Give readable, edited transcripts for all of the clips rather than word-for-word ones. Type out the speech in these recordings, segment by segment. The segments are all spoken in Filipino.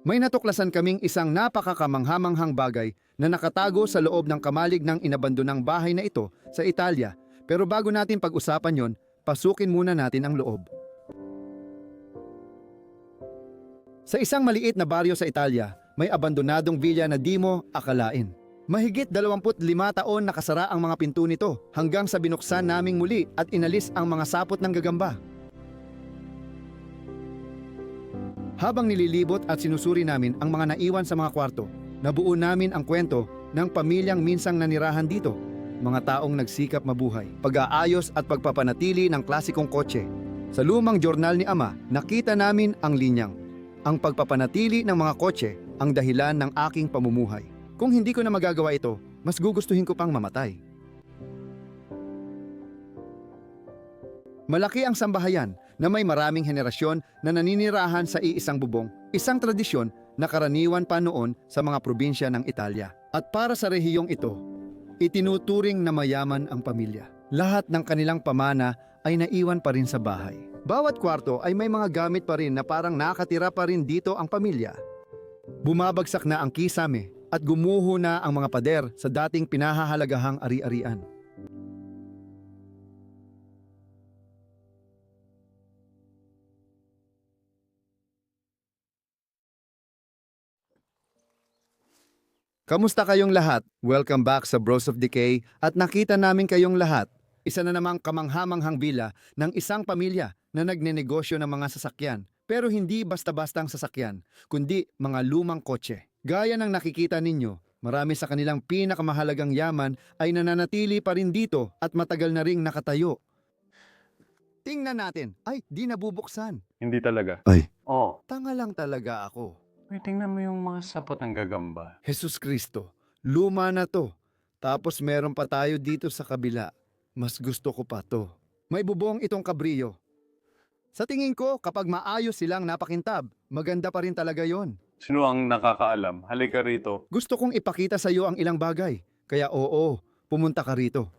May natuklasan kaming isang napakakamanghamanghang bagay na nakatago sa loob ng kamalig ng inabandonang bahay na ito sa Italia. Pero bago natin pag-usapan yon, pasukin muna natin ang loob. Sa isang maliit na baryo sa Italia, may abandonadong villa na di mo akalain. Mahigit 25 taon nakasara ang mga pinto nito hanggang sa binuksan naming muli at inalis ang mga sapot ng gagamba. Habang nililibot at sinusuri namin ang mga naiwan sa mga kwarto, nabuo namin ang kwento ng pamilyang minsang nanirahan dito. Mga taong nagsikap mabuhay, pag-aayos at pagpapanatili ng klasikong kotse. Sa lumang journal ni Ama, nakita namin ang linyang. Ang pagpapanatili ng mga kotse ang dahilan ng aking pamumuhay. Kung hindi ko na magagawa ito, mas gugustuhin ko pang mamatay. Malaki ang sambahayan na may maraming henerasyon na naninirahan sa iisang bubong, isang tradisyon na karaniwan pa noon sa mga probinsya ng Italia. At para sa rehiyong ito, itinuturing na mayaman ang pamilya. Lahat ng kanilang pamana ay naiwan pa rin sa bahay. Bawat kwarto ay may mga gamit pa rin na parang nakatira pa rin dito ang pamilya. Bumabagsak na ang kisame at gumuho na ang mga pader sa dating pinahahalagahang ari-arian. Kamusta kayong lahat? Welcome back sa Bros of Decay at nakita namin kayong lahat. Isa na namang kamanghamanghang bila ng isang pamilya na nagnenegosyo ng mga sasakyan. Pero hindi basta-bastang sasakyan, kundi mga lumang kotse. Gaya ng nakikita ninyo, marami sa kanilang pinakamahalagang yaman ay nananatili pa rin dito at matagal na ring nakatayo. Tingnan natin. Ay, di nabubuksan. Hindi talaga. Ay, Oh, tanga lang talaga ako. uy, tingnan mo yung mga sapot ng gagamba. Jesus Kristo, luma na to. Tapos meron pa tayo dito sa kabila. Mas gusto ko pa to. May bubong itong kabriyo. Sa tingin ko, kapag maayos silang napakintab, maganda pa rin talaga yon. Sino ang nakakaalam? Halika rito. Gusto kong ipakita sa iyo ang ilang bagay. Kaya oo, pumunta ka rito.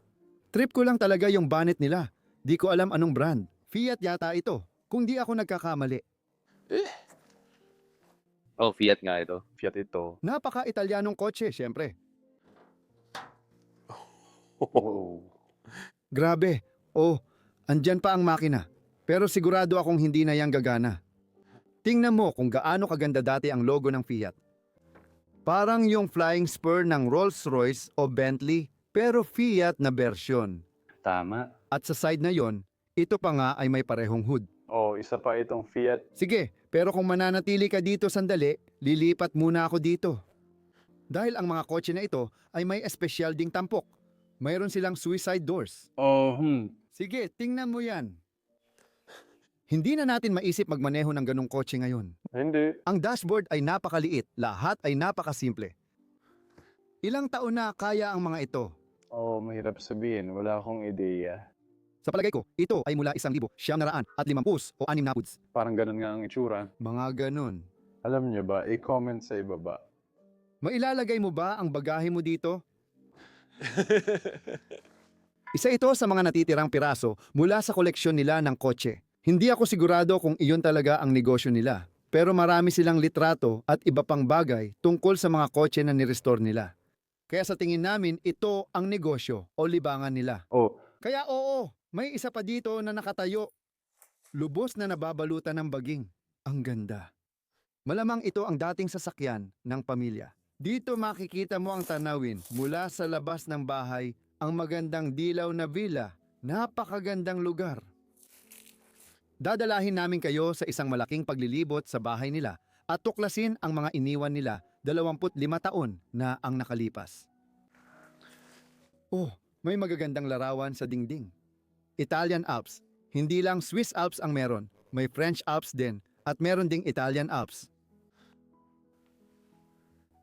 Trip ko lang talaga yung bonnet nila. Di ko alam anong brand. Fiat yata ito, kung di ako nagkakamali. Oh, Fiat nga ito. Fiat ito. Napaka-Italianong kotse, syempre. Oh. Grabe. Oh, andyan pa ang makina. Pero sigurado akong hindi na yang gagana. Tingnan mo kung gaano kaganda dati ang logo ng Fiat. Parang yung flying spur ng Rolls-Royce o Bentley, pero Fiat na version. Tama. At sa side na yon, ito pa nga ay may parehong hood. Oh, isa pa itong Fiat. Sige, pero kung mananatili ka dito sandali, lilipat muna ako dito. Dahil ang mga kotse na ito ay may espesyal ding tampok. Mayroon silang suicide doors. Oh, Sige, tingnan mo yan. Hindi na natin maisip magmaneho ng ganong kotse ngayon. Hindi. Ang dashboard ay napakaliit, lahat ay napakasimple. Ilang taon na kaya ang mga ito? Oh, mahirap sabihin. Wala akong ideya. Sa palagay ko, ito ay mula 1,950 o 6 na puds. Parang ganun nga ang itsura. Mga ganon. Alam niyo ba, i-comment sa ibaba. Mailalagay mo ba ang bagahe mo dito? Isa ito sa mga natitirang piraso mula sa koleksyon nila ng kotse. Hindi ako sigurado kung iyon talaga ang negosyo nila. Pero marami silang litrato at iba pang bagay tungkol sa mga kotse na nirestore nila. Kaya sa tingin namin, ito ang negosyo o libangan nila. Oh, Kaya oo, may isa pa dito na nakatayo. Lubos na nababalutan ng baging. Ang ganda. Malamang ito ang dating sasakyan ng pamilya. Dito makikita mo ang tanawin mula sa labas ng bahay, ang magandang dilaw na villa. Napakagandang lugar. Dadalahin namin kayo sa isang malaking paglilibot sa bahay nila at tuklasin ang mga iniwan nila 25 taon na ang nakalipas. Oh, may magagandang larawan sa dingding. Italian Alps. Hindi lang Swiss Alps ang meron, may French Alps din at meron ding Italian Alps.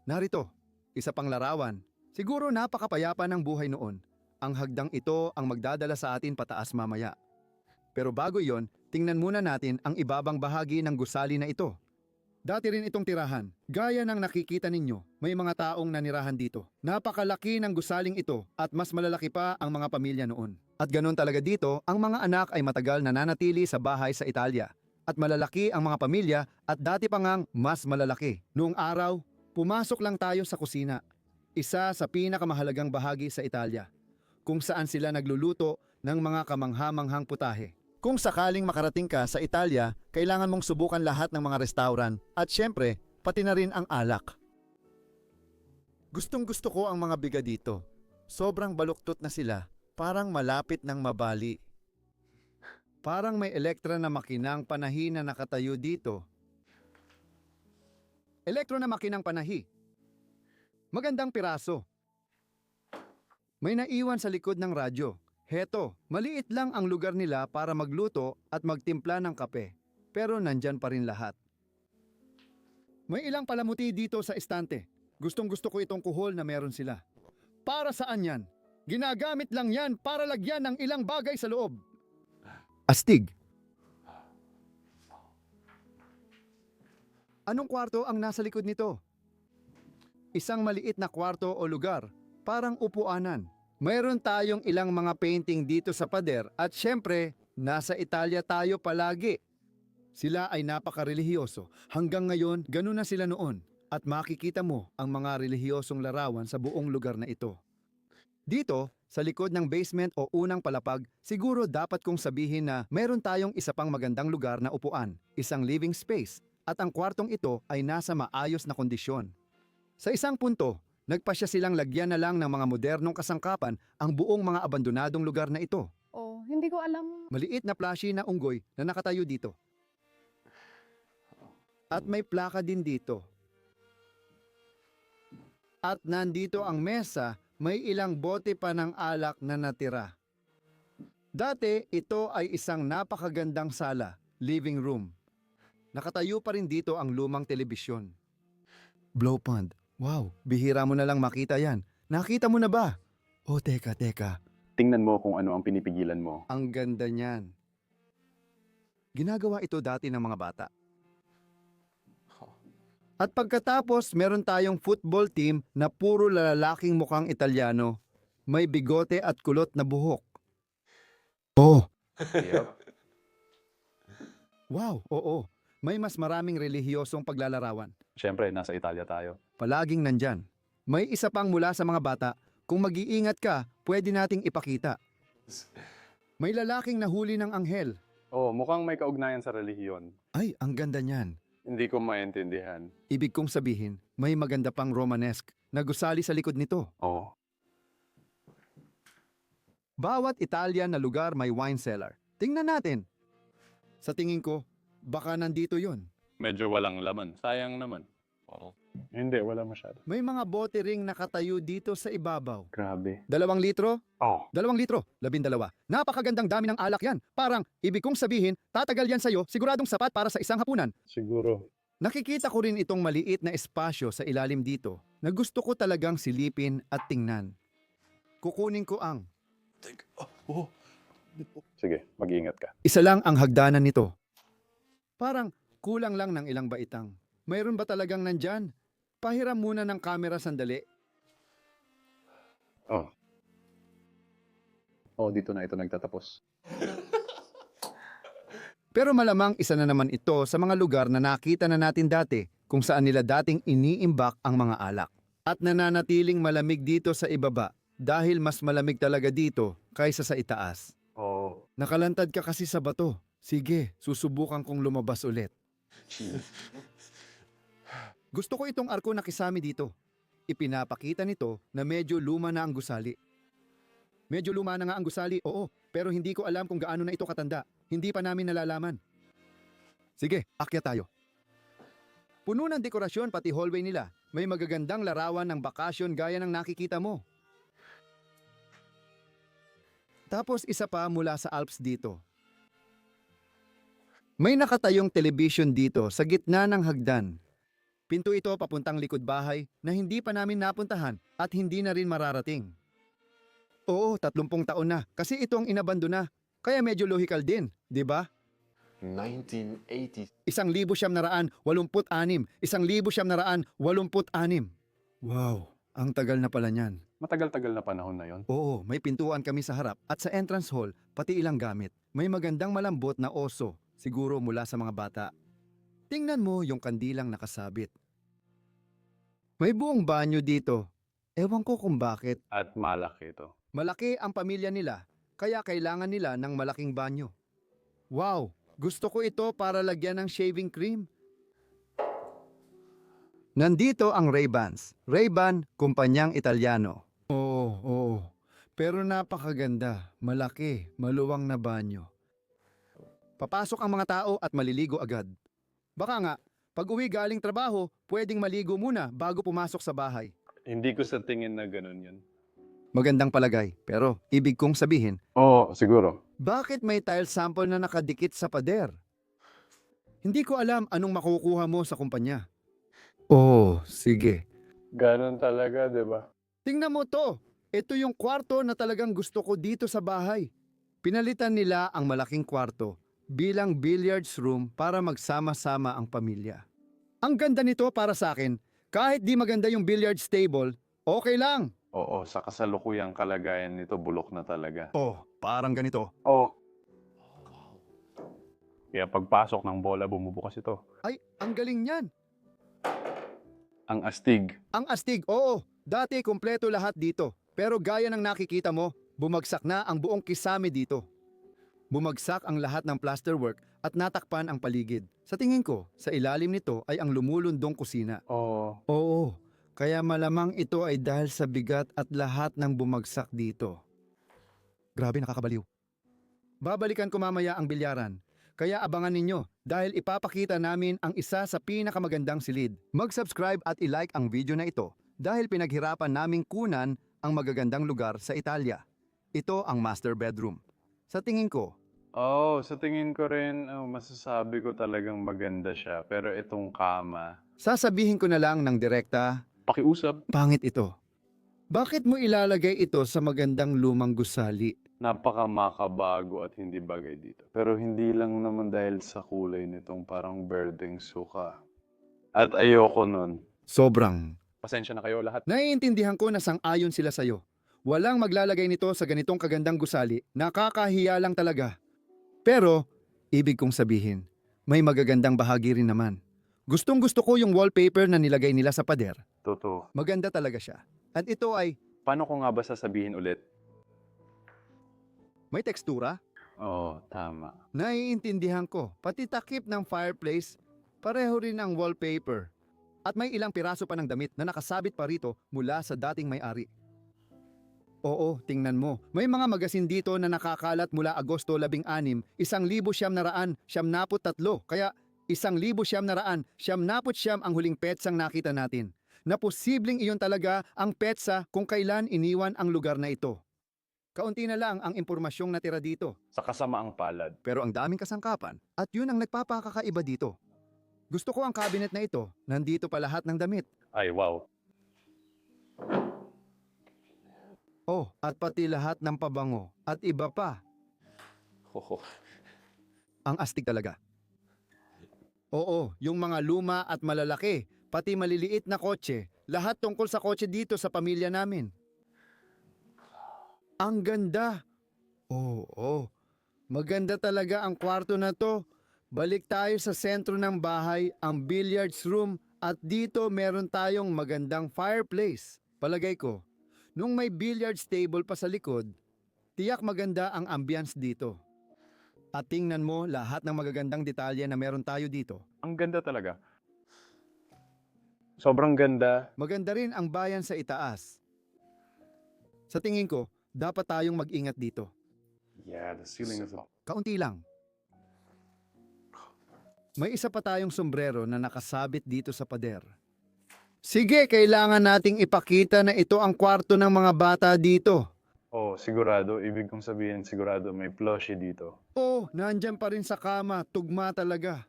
Narito, isa pang larawan. Siguro napakapayapa ng buhay noon. Ang hagdang ito ang magdadala sa atin pataas mamaya. Pero bago iyon, tingnan muna natin ang ibabang bahagi ng gusali na ito. Dati rin itong tirahan. Gaya ng nakikita ninyo, may mga taong nanirahan dito. Napakalaki ng gusaling ito at mas malalaki pa ang mga pamilya noon. At ganun talaga dito, ang mga anak ay matagal nananatili sa bahay sa Italia. At malalaki ang mga pamilya at dati pa ngang mas malalaki. Noong araw, pumasok lang tayo sa kusina. Isa sa pinakamahalagang bahagi sa Italia, kung saan sila nagluluto ng mga kamangha-manghang putahe. Kung sakaling makarating ka sa Italia, kailangan mong subukan lahat ng mga restaurant at syempre, pati na rin ang alak. Gustong gusto ko ang mga biga dito. Sobrang baluktot na sila, parang malapit ng mabali. Parang may elektra na makinang panahi na nakatayo dito. Elektro na makinang panahi. Magandang piraso. May naiwan sa likod ng radyo. Heto, maliit lang ang lugar nila para magluto at magtimpla ng kape. Pero nandyan pa rin lahat. May ilang palamuti dito sa estante. Gustong gusto ko itong kuhol na meron sila. Para saan yan? Ginagamit lang yan para lagyan ng ilang bagay sa loob. Astig. Anong kwarto ang nasa likod nito? Isang maliit na kwarto o lugar, parang upuanan. Mayroon tayong ilang mga painting dito sa pader at syempre, nasa Italia tayo palagi. Sila ay napaka-relihiyoso. Hanggang ngayon, ganun na sila noon. At makikita mo ang mga relihiyosong larawan sa buong lugar na ito. Dito, sa likod ng basement o unang palapag, siguro dapat kong sabihin na meron tayong isa pang magandang lugar na upuan, isang living space, at ang kwartong ito ay nasa maayos na kondisyon. Sa isang punto, nagpasya silang lagyan na lang ng mga modernong kasangkapan ang buong mga abandonadong lugar na ito. Oh, hindi ko alam. Maliit na plashy na unggoy na nakatayo dito. At may plaka din dito. At nandito ang mesa, may ilang bote pa ng alak na natira. Dati, ito ay isang napakagandang sala, living room. Nakatayo pa rin dito ang lumang telebisyon. Blow pond. Wow, bihira mo na lang makita yan. Nakita mo na ba? Oh, teka. Tingnan mo kung ano ang pinipigilan mo. Ang ganda niyan. Ginagawa ito dati ng mga bata. At pagkatapos, meron tayong football team na puro lalaking mukhang Italiano. May bigote at kulot na buhok. Oh, Yep. wow, oo. May mas maraming relihiyosong paglalarawan. Siyempre, nasa Italia tayo. Palaging nandyan. May isa pang mula sa mga bata. Kung mag-iingat ka, pwede nating ipakita. May lalaking nahuli ng anghel. Oh, mukhang may kaugnayan sa relihiyon. Ay, ang ganda niyan. Hindi ko maintindihan. Ibig kong sabihin, may maganda pang Romanesque na gusali sa likod nito. Oh. Bawat Italian na lugar may wine cellar. Tingnan natin. Sa tingin ko, baka nandito yon. Medyo walang laman. Sayang naman. Hindi, wala masyado. May mga bote ring nakatayo dito sa ibabaw. Grabe. 2 litro? Oh. 2 litro, 12. Napakagandang dami ng alak yan. Parang, ibig kong sabihin, tatagal yan sa'yo, siguradong sapat para sa isang hapunan. Siguro. Nakikita ko rin itong maliit na espasyo sa ilalim dito na gusto ko talagang silipin at tingnan. Kukunin ko ang Sige, mag-iingat ka. isa lang ang hagdanan nito. Parang kulang lang ng ilang baitang. Mayroon ba talagang nandyan? Pahiram muna ng kamera sandali. Oh. Oh, dito na ito nagtatapos. Pero malamang isa na naman ito sa mga lugar na nakita na natin dati kung saan nila dating iniimbak ang mga alak. At nananatiling malamig dito sa ibaba dahil mas malamig talaga dito kaysa sa itaas. Oh. Nakalantad ka kasi sa bato. Sige, susubukan kong lumabas ulit. Gusto ko itong arko na kisame dito. Ipinapakita nito na medyo luma na ang gusali. Medyo luma na nga ang gusali, oo, pero hindi ko alam kung gaano na ito katanda. Hindi pa namin nalalaman. Sige, akyat tayo. Puno ng dekorasyon pati hallway nila. May magagandang larawan ng bakasyon gaya ng nakikita mo. Tapos isa pa mula sa Alps dito. May nakatayong television dito sa gitna ng hagdan. Pinto ito papuntang likod bahay na hindi pa namin napuntahan at hindi na rin mararating. Oo, 30 taon na kasi ito ang inabandona. Kaya medyo logical din, di ba? 1980s. 1,986. 1,986. Wow, ang tagal na pala niyan. Matagal-tagal na panahon na yon. Oo, may pintuan kami sa harap at sa entrance hall, pati ilang gamit. May magandang malambot na oso. siguro mula sa mga bata. Tingnan mo yung kandilang nakasabit. May buong banyo dito. Ewan ko kung bakit. At malaki ito. Malaki ang pamilya nila, kaya kailangan nila ng malaking banyo. Wow! Gusto ko ito para lagyan ng shaving cream. Nandito ang Ray-Bans. Ray-Ban, kumpanyang Italyano. Oo. Pero napakaganda, malaki, maluwang na banyo. Papasok ang mga tao at maliligo agad. Baka nga, pag uwi galing trabaho, pwedeng maligo muna bago pumasok sa bahay. Hindi ko sa tingin na ganun yun. Magandang palagay, pero ibig kong sabihin, Oo, siguro. bakit may tile sample na nakadikit sa pader? Hindi ko alam anong makukuha mo sa kumpanya. Oh, sige. Ganun talaga, di ba? Tingnan mo to. Ito yung kwarto na talagang gusto ko dito sa bahay. Pinalitan nila ang malaking kwarto bilang billiards room para magsama-sama ang pamilya. Ang ganda nito para sa akin. Kahit di maganda yung billiards table, okay lang. Oo, sa kasalukuyang kalagayan nito, bulok na talaga. Oh, parang ganito. Oo. Kaya pagpasok ng bola, bumubukas ito. Ay, ang galing niyan. Ang astig. Ang astig, oo. Dati kumpleto lahat dito. Pero gaya ng nakikita mo, bumagsak na ang buong kisame dito. Bumagsak ang lahat ng plasterwork at natakpan ang paligid. Sa tingin ko, sa ilalim nito ay ang lumulundong kusina. Oo. Oo, kaya malamang ito ay dahil sa bigat at lahat ng bumagsak dito. Grabe, nakakabaliw. Babalikan ko mamaya ang bilyaran. Kaya abangan ninyo dahil ipapakita namin ang isa sa pinakamagandang silid. Mag-subscribe at i-like ang video na ito dahil pinaghirapan naming kunan ang magagandang lugar sa Italia. Ito ang master bedroom. Sa tingin ko, Sa tingin ko rin, masasabi ko talagang maganda siya. Pero itong kama, sasabihin ko na lang ng direkta, pakiusap. pangit ito. Bakit mo ilalagay ito sa magandang lumang gusali? Napaka-makabago at hindi bagay dito. Pero hindi lang naman dahil sa kulay nitong parang berdeng suka. At ayoko nun. Sobrang. Pasensya na kayo lahat. Naiintindihan ko na sang-ayon sila sa'yo. Walang maglalagay nito sa ganitong kagandang gusali. Nakakahiya lang talaga. Pero, ibig kong sabihin, may magagandang bahagi rin naman. Gustong-gusto ko yung wallpaper na nilagay nila sa pader. Totoo. Maganda talaga siya. At ito ay Paano ko nga ba sasabihin ulit? may tekstura. Oo, tama. Naiintindihan ko. Pati takip ng fireplace, pareho rin ang wallpaper. At may ilang piraso pa ng damit na nakasabit pa rito mula sa dating may-ari. Oo, tingnan mo. May mga magasin dito na nakakalat mula Agosto 16, 1973. Kaya 1979 ang huling petsang nakita natin. Na posibleng iyon talaga ang petsa kung kailan iniwan ang lugar na ito. Kaunti na lang ang impormasyong natira dito. Sa kasamaang palad. Pero ang daming kasangkapan at yun ang nagpapakakaiba dito. Gusto ko ang cabinet na ito. Nandito pa lahat ng damit. Ay, wow. Oh, at pati lahat ng pabango. At iba pa. Ang astig talaga. Oo, yung mga luma at malalaki, pati maliliit na kotse, lahat tungkol sa kotse dito sa pamilya namin. Ang ganda. Oo. Maganda talaga ang kwarto na to. Balik tayo sa sentro ng bahay, ang billiards room, at dito meron tayong magandang fireplace. Palagay ko, nung may billiards table pa sa likod, tiyak maganda ang ambience dito. At tingnan mo lahat ng magagandang detalye na meron tayo dito. Ang ganda talaga. Sobrang ganda. Maganda rin ang bayan sa itaas. Sa tingin ko, dapat tayong mag-ingat dito. Yeah, the ceiling is... Kaunti lang. May isa pa tayong sombrero na nakasabit dito sa pader. Sige, kailangan nating ipakita na ito ang kwarto ng mga bata dito. Oh, sigurado. Ibig kong sabihin, sigurado may plushie dito. Oh, nandyan pa rin sa kama, tugma talaga.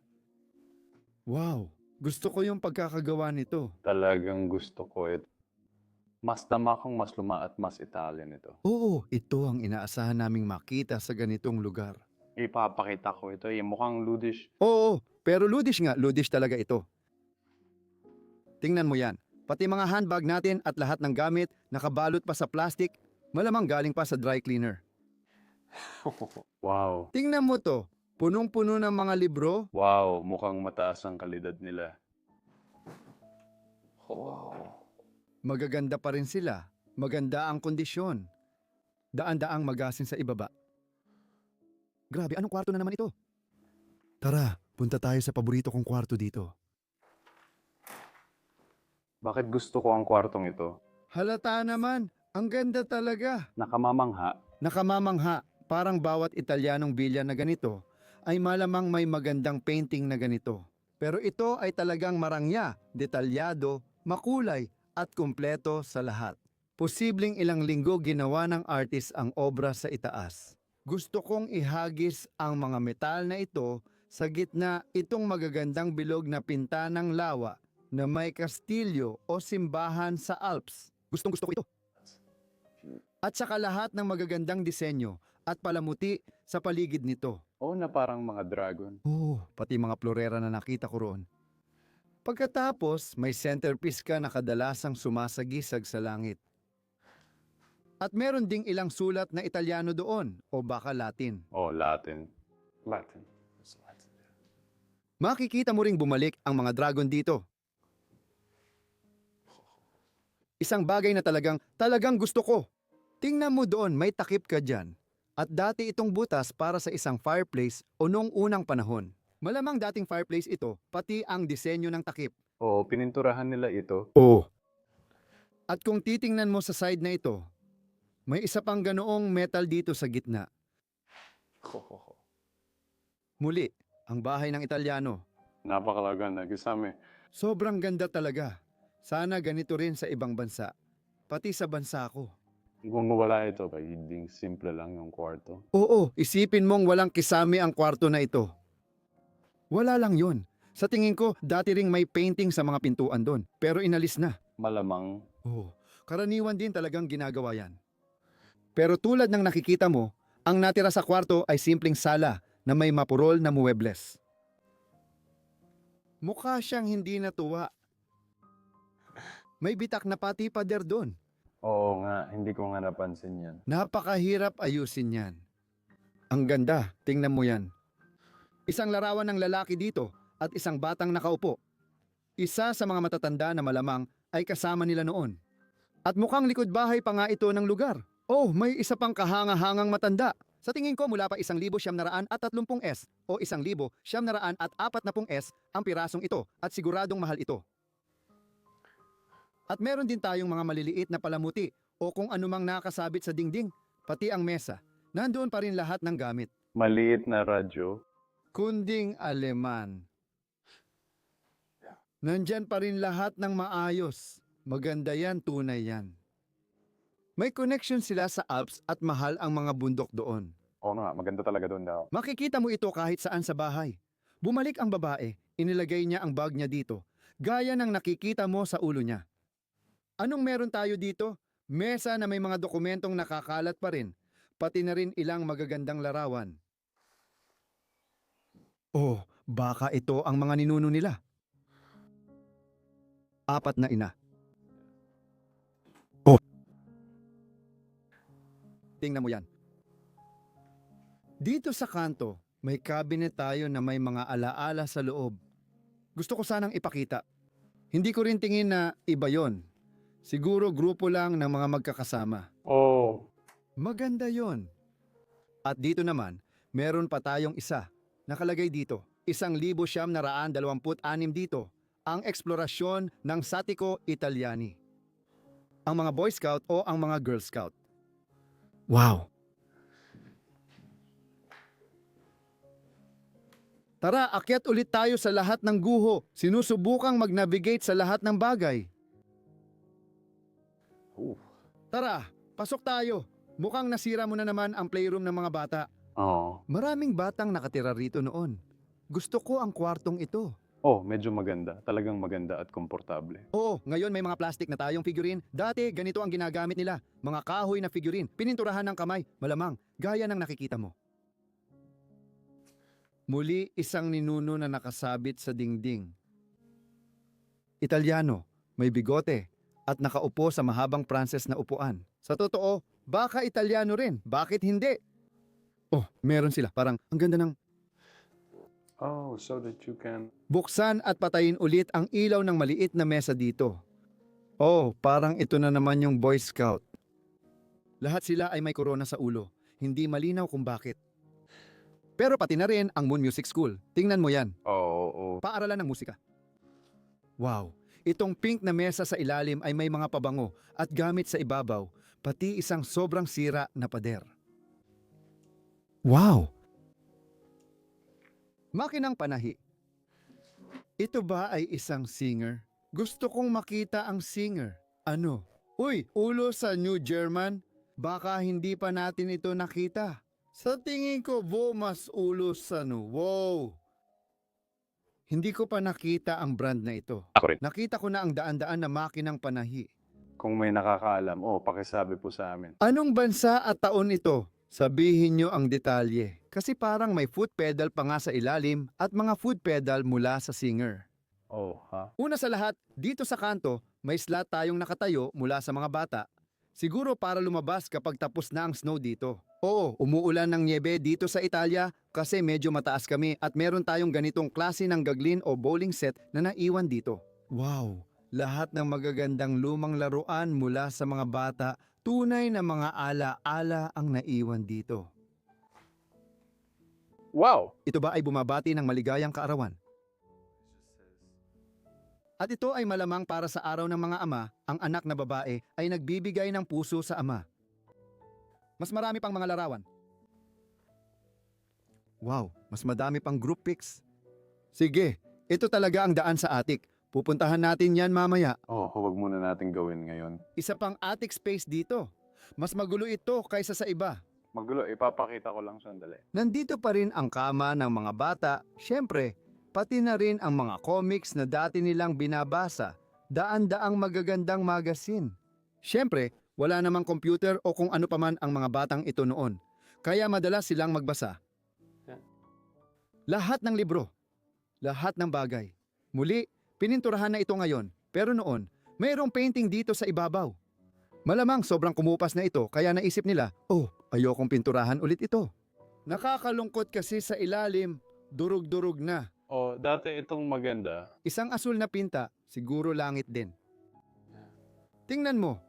Wow, gusto ko yung pagkakagawa nito. Talagang gusto ko ito. Mas tamakang mas luma at mas Italian ito. Oo, ito ang inaasahan naming makita sa ganitong lugar. Ipapakita ko ito. Mukhang ludish. Oo, pero ludish nga, ludish talaga ito. Tingnan mo yan, pati mga handbag natin at lahat ng gamit nakabalot pa sa plastic, malamang galing pa sa dry cleaner. Wow. Tingnan mo to, Punong-puno ng mga libro. Wow, mukhang mataas ang kalidad nila. Wow. Magaganda pa rin sila. Maganda ang kondisyon. Daan-daang magasin sa ibaba. Grabe, anong kwarto na naman ito? Tara, punta tayo sa paborito kong kwarto dito. Bakit gusto ko ang kwartong ito? Halata naman, ang ganda talaga. Nakamamangha. Nakamamangha, parang bawat Italianong bilya na ganito ay malamang may magandang painting na ganito. Pero ito ay talagang marangya, detalyado, makulay at kumpleto sa lahat. Posibleng ilang linggo ginawa ng artist ang obra sa itaas. Gusto kong ihagis ang mga metal na ito sa gitna itong magagandang bilog na pinta ng lawa na may kastilyo o simbahan sa Alps. Gustong-gusto ko ito. At saka lahat ng magagandang disenyo at palamuti sa paligid nito. Oo na parang mga dragon. Pati mga florera na nakita ko roon. Pagkatapos, may centerpiece ka na kadalasang sumasagisag sa langit. At meron ding ilang sulat na Italiano doon o baka Latin. Oh, Latin. Latin. It's Latin. Makikita mo ring bumalik ang mga dragon dito. Isang bagay na talagang gusto ko. Tingnan mo doon, may takip ka dyan. At dati itong butas para sa isang fireplace o noong unang panahon. Malamang dating fireplace ito, pati ang disenyo ng takip. Oo, pininturahan nila ito. Oo. At kung titingnan mo sa side na ito, may isa pang ganoong metal dito sa gitna. Muli, ang bahay ng Italiano. Napakalaga, nagisame. Sobrang ganda talaga. Sana ganito rin sa ibang bansa. Pati sa bansa ko. Kung wala ito, hindi simple lang yung kwarto. Oo, isipin mong walang kisame ang kwarto na ito. Wala lang yun. Sa tingin ko, dati ring may painting sa mga pintuan doon. Pero inalis na. Malamang, Oo, karaniwan din talagang ginagawa yan. Pero tulad ng nakikita mo, ang natira sa kwarto ay simpleng sala na may mapurol na muebles. Mukha siyang hindi natuwa. May bitak na pati pader doon. oo nga, hindi ko nga napansin yan. Napakahirap ayusin yan. Ang ganda, tingnan mo yan. Isang larawan ng lalaki dito at isang batang nakaupo. Isa sa mga matatanda na malamang ay kasama nila noon. At mukhang likod bahay pa nga ito ng lugar. Oh, may isa pang kahanga-hangang matanda. Sa tingin ko mula pa 1,930 S o 1,940 S ang pirasong ito at siguradong mahal ito. At meron din tayong mga maliliit na palamuti o kung anumang nakasabit sa dingding, pati ang mesa. Nandoon pa rin lahat ng gamit. Maliit na radyo. Kunding Aleman. Nandyan pa rin lahat ng maayos. Maganda yan, tunay yan. May connection sila sa Alps at mahal ang mga bundok doon. Oo nga, maganda talaga doon daw. Makikita mo ito kahit saan sa bahay. Bumalik ang babae, inilagay niya ang bag niya dito, gaya ng nakikita mo sa ulo niya. Anong meron tayo dito? Mesa na may mga dokumentong nakakalat pa rin, pati na rin ilang magagandang larawan. Oh, baka ito ang mga ninuno nila. 4 na ina. Oh. Tingnan mo yan. Dito sa kanto, may cabinet tayo na may mga alaala sa loob. Gusto ko sanang ipakita. Hindi ko rin tingin na iba yon. Siguro grupo lang ng mga magkakasama. Oo. Maganda yon. At dito naman, meron pa tayong isa. Nakalagay dito, 1,926 dito. Ang eksplorasyon ng Satiko Italiani. Ang mga Boy Scout o ang mga Girl Scout. Wow! Tara, akyat ulit tayo sa lahat ng guho. Sinusubukang mag-navigate sa lahat ng bagay. Tara, pasok tayo. Mukhang nasira mo na naman ang playroom ng mga bata. Oo. Maraming batang nakatira rito noon. Gusto ko ang kwartong ito. Oh, medyo maganda. Talagang maganda at komportable. Oo, ngayon may mga plastic na tayong figurine. Dati, ganito ang ginagamit nila. Mga kahoy na figurine, pininturahan ng kamay, malamang, gaya ng nakikita mo. Muli, isang ninuno na nakasabit sa dingding. Italiano, may bigote, at nakaupo sa mahabang Pranses na upuan. Sa totoo, baka Italiano rin. Bakit hindi? Oh, meron sila. Parang, ang ganda ng... Oh, so that you can... Buksan at patayin ulit ang ilaw ng maliit na mesa dito. Oh, parang ito na naman yung Boy Scout. Lahat sila ay may korona sa ulo. Hindi malinaw kung bakit. Pero pati na rin ang Moon Music School. Tingnan mo yan. Oo. Paaralan ng musika. Wow, itong pink na mesa sa ilalim ay may mga pabango at gamit sa ibabaw, pati isang sobrang sira na pader. Wow! Makinang panahi. Ito ba ay isang singer? Gusto kong makita ang singer. Ano? Uy, ulo sa New German? Baka hindi pa natin ito nakita. Sa tingin ko, mas ulo sa wow. Hindi ko pa nakita ang brand na ito. Ako rin. Nakita ko na ang daan-daan na makinang panahi. Kung may nakakaalam, pakisabi po sa amin. Anong bansa at taon ito? Sabihin nyo ang detalye. Kasi parang may foot pedal pa nga sa ilalim at mga foot pedal mula sa singer. Oh, ha? Una sa lahat, dito sa kanto, may slot tayong nakatayo mula sa mga bata. Siguro para lumabas kapag tapos na ang snow dito. Oo, umuulan ng niebe dito sa Italia kasi medyo mataas kami at meron tayong ganitong klase ng gaglin o bowling set na naiwan dito. Wow! Lahat ng magagandang lumang laruan mula sa mga bata, tunay na mga ala-ala ang naiwan dito. Wow! Ito ba ay bumabati ng maligayang kaarawan? At ito ay malamang para sa araw ng mga ama, ang anak na babae ay nagbibigay ng puso sa ama. Mas marami pang mga larawan. Wow, mas madami pang group pics. Sige, ito talaga ang daan sa attic. Pupuntahan natin yan mamaya. Huwag muna natin gawin ngayon. Isa pang attic space dito. Mas magulo ito kaysa sa iba. Magulo, ipapakita ko lang sandali. Nandito pa rin ang kama ng mga bata, syempre, pati na rin ang mga comics na dati nilang binabasa, daan-daang magagandang magasin. Syempre, wala namang computer o kung ano paman ang mga batang ito noon, kaya madalas silang magbasa. Lahat ng libro, lahat ng bagay. Muli, pininturahan na ito ngayon, pero noon, mayroong painting dito sa ibabaw. Malamang sobrang kumupas na ito kaya naisip nila, ayokong pinturahan ulit ito. Nakakalungkot kasi sa ilalim, durug-durug na. Dati itong maganda. Isang asul na pinta, siguro langit din. Tingnan mo,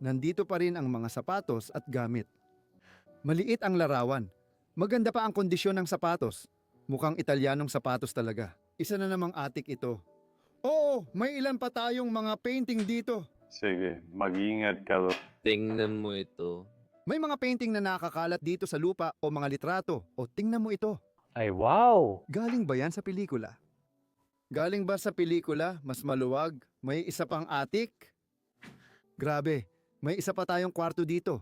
nandito pa rin ang mga sapatos at gamit. Maliit ang larawan. Maganda pa ang kondisyon ng sapatos. Mukhang Italianong sapatos talaga. Isa na namang attic ito. Oo, may ilan pa tayong mga painting dito. Sige, mag-iingat ka. Tingnan mo ito. May mga painting na nakakalat dito sa lupa o mga litrato. O tingnan mo ito. Ay, wow! Galing ba yan sa pelikula? Galing ba sa pelikula? Mas maluwag? May isa pang attic? Grabe, may isa pa tayong kwarto dito.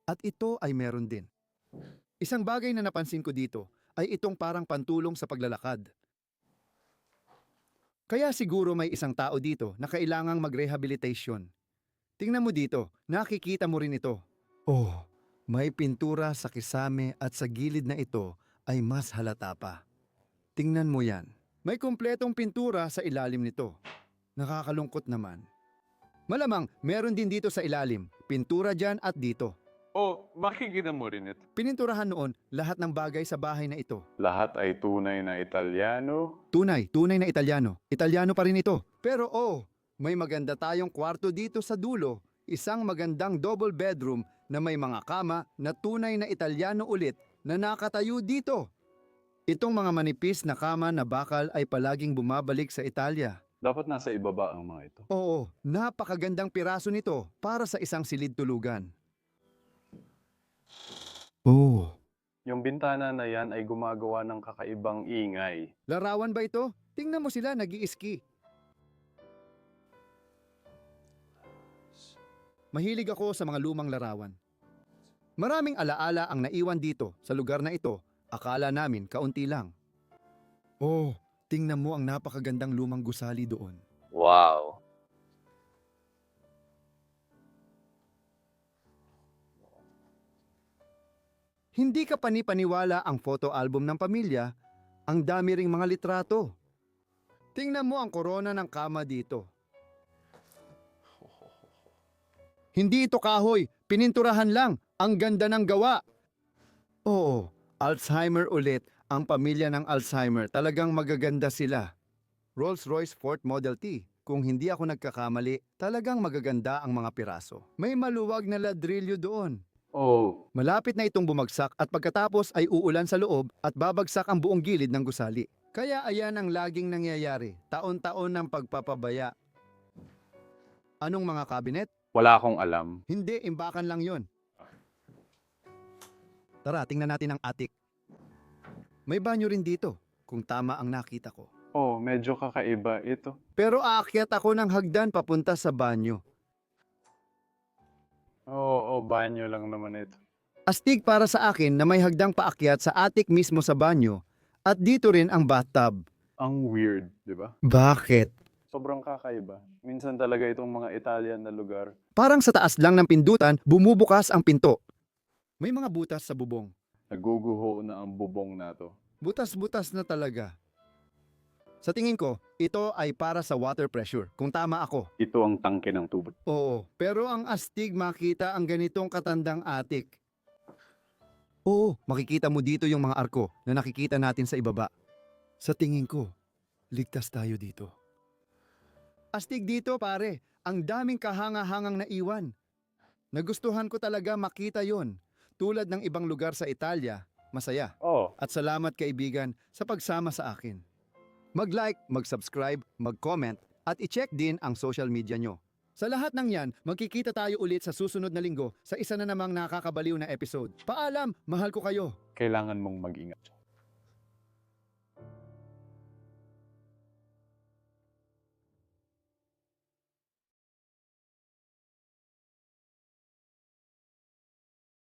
At ito ay meron din. Isang bagay na napansin ko dito ay itong parang pantulong sa paglalakad. Kaya siguro may isang tao dito na kailangang mag-rehabilitation. Tingnan mo dito, nakikita mo rin ito. May pintura sa kisame at sa gilid na ito ay mas halata pa. Tingnan mo yan. May kumpletong pintura sa ilalim nito. Nakakalungkot naman. Malamang meron din dito sa ilalim, pintura dyan at dito. Makikita mo rin ito. Pininturahan noon lahat ng bagay sa bahay na ito. Lahat ay tunay na Italiano. Tunay na Italiano. Italiano pa rin ito. Pero may maganda tayong kwarto dito sa dulo. Isang magandang double bedroom na may mga kama na tunay na Italiano ulit na nakatayo dito. Itong mga manipis na kama na bakal ay palaging bumabalik sa Italia. Dapat nasa ibaba ang mga ito. Oo, napakagandang piraso nito para sa isang silid tulugan. Yung bintana na yan ay gumagawa ng kakaibang ingay. Larawan ba ito? Tingnan mo sila nag-i-ski. Mahilig ako sa mga lumang larawan. Maraming alaala ang naiwan dito sa lugar na ito. Akala namin kaunti lang. Tingnan mo ang napakagandang lumang gusali doon. Wow. Hindi ka panipaniwala ang photo album ng pamilya, ang dami ring mga litrato. Tingnan mo ang korona ng kama dito. Hindi ito kahoy, pininturahan lang, ang ganda ng gawa. Oo, Alzheimer ulit, ang pamilya ng Alzheimer. Talagang magaganda sila. Rolls-Royce Fort Model T. Kung hindi ako nagkakamali, talagang magaganda ang mga piraso. May maluwag na ladrilyo doon. Oh, Malapit na itong bumagsak at pagkatapos ay uulan sa loob at babagsak ang buong gilid ng gusali. Kaya ayan ang laging nangyayari, taon-taon ng pagpapabaya. Anong mga kabinet? wala akong alam. Hindi, imbakan lang yon. Tara, tingnan natin ang attic. May banyo rin dito, kung tama ang nakita ko. Oh, medyo kakaiba ito. Pero aakyat ako ng hagdan papunta sa banyo. Oo, banyo lang naman ito. Astig para sa akin na may hagdang paakyat sa attic mismo sa banyo at dito rin ang bathtub. Ang weird, di ba? Bakit? Sobrang kakaiba. Minsan talaga itong mga Italian na lugar. Parang sa taas lang ng pindutan, bumubukas ang pinto. May mga butas sa bubong. Naguguho na ang bubong na to. Butas-butas na talaga. Sa tingin ko, ito ay para sa water pressure, kung tama ako. Ito ang tangke ng tubig. Oo, pero ang astig makita ang ganitong katandang attic. Oo, makikita mo dito yung mga arko na nakikita natin sa ibaba. Sa tingin ko, ligtas tayo dito. Astig dito pare, ang daming kahanga-hangang naiwan. Nagustuhan ko talaga makita yon. Tulad ng ibang lugar sa Italia, masaya. Oh, At salamat kaibigan sa pagsama sa akin. Mag-like, mag-subscribe, mag-comment, at i-check din ang social media nyo. Sa lahat ng yan, magkikita tayo ulit sa susunod na linggo sa isa na namang nakakabaliw na episode. Paalam, mahal ko kayo. kailangan mong mag-ingat.